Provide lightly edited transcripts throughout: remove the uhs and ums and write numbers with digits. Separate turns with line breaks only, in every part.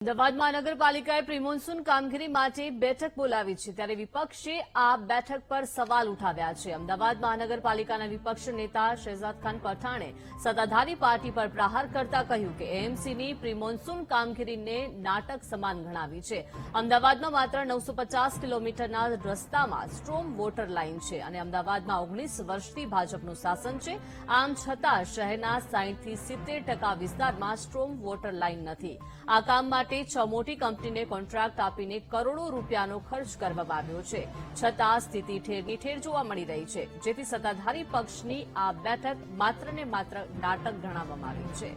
અમદાવાદ મહાનગરપાલિકાએ પ્રી-મોન્સૂન કામગીરી માટે બેઠક બોલાવી છે ત્યારે વિપક્ષે આ બેઠક પર સવાલ ઉઠાવ્યા છે। અમદાવાદ મહાનગરપાલિકાના વિપક્ષ નેતા શહેજાદ ખાન પઠાણે સત્તાધારી પાર્ટી પર પ્રહાર કરતા કહ્યું કે એએમસીની પ્રી-મોન્સૂન કામગીરીને નાટક સમાન ગણાવી છે। અમદાવાદમાં માત્ર 950 કિલોમીટરના રસ્તામાં સ્ટ્રોમ વોટર લાઇન છે અને અમદાવાદમાં 19 વર્ષથી ભાજપનું શાસન છે। આમ છતાં શહેરના 60 થી 70% વિસ્તારમાં સ્ટ્રોમ વોટર લાઇન નથી। આ કામ માટે 6 મોટી કંપનીને કોન્ટ્રાક્ટ આપીને કરોડો રૂપિયાનો ખર્ચ કરવામાં આવ્યો છે, છતાં સ્થિતિ ઠેરની ઠેર જોવા મળી રહી છે, જેથી સત્તાધારી પક્ષની આ બેઠક માત્ર ને मात्र नाटक गणावવામાં આવી છે।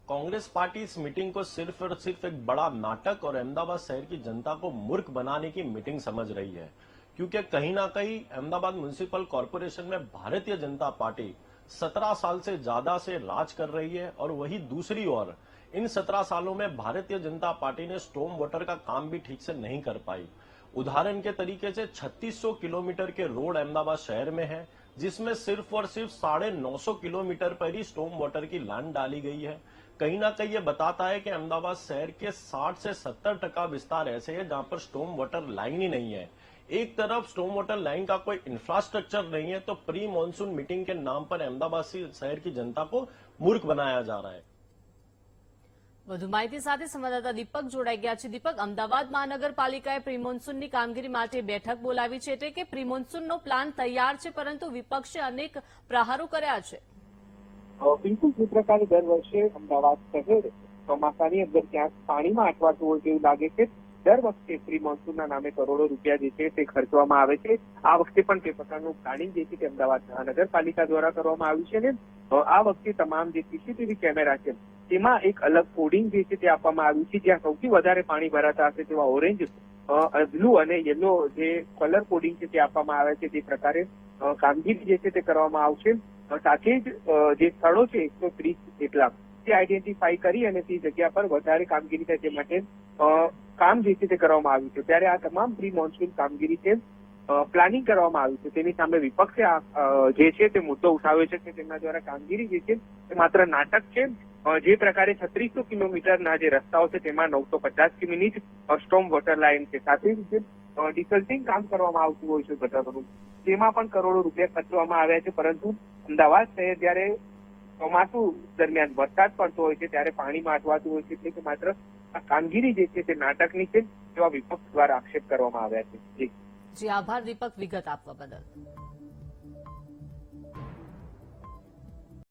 कांग्रेस पार्टी इस मीटिंग को सिर्फ और सिर्फ एक बड़ा नाटक और अहमदाबाद शहर की जनता को मूर्ख बनाने की मीटिंग समझ रही है, क्योंकि कहीं ना कहीं अहमदाबाद म्युनिसिपल कॉर्पोरेशन में भारतीय जनता पार्टी 17 साल से ज्यादा से राज कर रही है और वही दूसरी ओर इन 17 सालों में भारतीय जनता पार्टी ने स्टॉर्म वाटर का काम भी ठीक से नहीं कर पाई। उदाहरण के तरीके से 3600 किलोमीटर के रोड अहमदाबाद शहर में है, जिसमें सिर्फ और सिर्फ 950 किलोमीटर पर ही स्टॉर्म वाटर की लाइन डाली गई है। कहीं ना कहीं ये बताता है कि अहमदाबाद शहर के 60 से 70% विस्तार ऐसे है जहां पर स्टॉर्म वाटर लाइन ही नहीं है। एक तरफ स्टॉर्म वाटर लाइन का कोई इंफ्रास्ट्रक्चर नहीं है, तो प्री मॉनसून मीटिंग के नाम पर अहमदाबाद शहर की जनता को मूर्ख बनाया जा रहा है।
વધુ માહિતી સાથે સંવાદદાતા દીપક જોડાઈ ગયા છે। દીપક, અમદાવાદ મહાનગરપાલિકાએ પ્રી મોન્સૂનની કામગીરી માટે બેઠક બોલાવી છે, એટલે કે પ્રી મોન્સૂનનો પ્લાન તૈયાર છે, પરંતુ વિપક્ષે અનેક પ્રહારો કર્યા છે।
બિલકુલ જે પ્રકારે દર વર્ષે અમદાવાદ શહેર ચોમાસાની અંદર ક્યાંક પાણીમાં અટવાતું હોય તેવું લાગે છે। દર વખતે પ્રી મોન્સૂનના નામે કરોડો રૂપિયા જે છે તે ખર્ચવામાં આવે છે। આ વખતે પણ તે પ્રકારનું પ્લાનિંગ જે છે તે અમદાવાદ મહાનગરપાલિકા દ્વારા કરવામાં આવ્યું છે ને આ વખતે તમામ જે સીસીટીવી કેમેરા છે તેમાં એક અલગ કોડિંગ જે છે તે આપવામાં આવ્યું છે, જ્યાં સૌથી વધારે પાણી ભરાતા હશે તેવા ઓરેન્જ, બ્લુ અને યલો જે કલર કોડિંગ છે તે આપવામાં આવે છે। તે પ્રકારે કામગીરી જે છે તે કરવામાં આવશે। સાથે જ જે સ્થળો છે 130 જેટલા તે આઈડેન્ટિફાઈ કરી અને તે જગ્યા પર વધારે કામગીરી થાય તે માટે કામ જે છે તે કરવામાં આવ્યું છે। ત્યારે આ તમામ પ્રી મોન્સૂન કામગીરી છે પ્લાનિંગ કરવામાં આવ્યું છે, તેની સામે વિપક્ષે જે છે તે મુદ્દો ઉઠાવ્યો છે કે તેમના દ્વારા કામગીરી જે છે તે માત્ર નાટક છે। જે પ્રકારે 3600 કિલોમીટરના જે રસ્તાઓ છે તેમાં 950 કિમીની જ સ્ટોર્મ વોટર લાઇન છે, સાથે જ ડિસલ્ટિંગ કામ કરવામાં આવતું હોય છે ગટરનું, તેમાં પણ કરોડો રૂપિયા ખર્ચવામાં આવ્યા છે। પરંતુ અમદાવાદ શહેર જયારે ચોમાસું દરમિયાન વરસાદ પડતો હોય છે ત્યારે પાણીમાં અટવાતું હોય છે, એટલે કે માત્ર આ કામગીરી જે છે તે નાટકની છે, તેવા વિપક્ષ દ્વારા આક્ષેપ કરવામાં આવ્યા છે।
જી આભાર દીપક, વિગત આપવા બદલ।